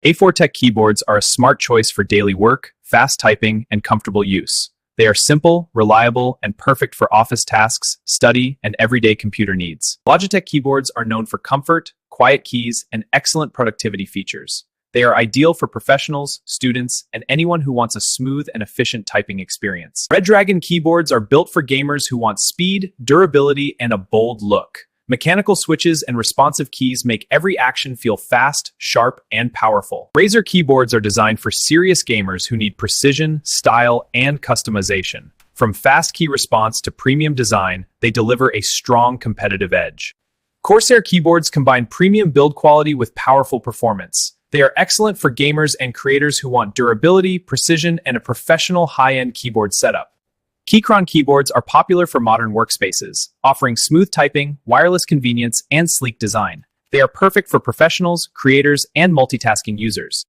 A4 Tech keyboards are a smart choice for daily work, fast typing, and comfortable use. They are simple, reliable, and perfect for office tasks, study, and everyday computer needs. Logitech keyboards are known for comfort, quiet keys, and excellent productivity features. They are ideal for professionals, students, and anyone who wants a smooth and efficient typing experience. Red Dragon keyboards are built for gamers who want speed, durability, and a bold look. Mechanical switches and responsive keys make every action feel fast, sharp, and powerful. Razer keyboards are designed for serious gamers who need precision, style, and customization. From fast key response to premium design, they deliver a strong competitive edge. Corsair keyboards combine premium build quality with powerful performance. They are excellent for gamers and creators who want durability, precision, and a professional high-end keyboard setup. Keychron keyboards are popular for modern workspaces, offering smooth typing, wireless convenience, and sleek design. They are perfect for professionals, creators, and multitasking users.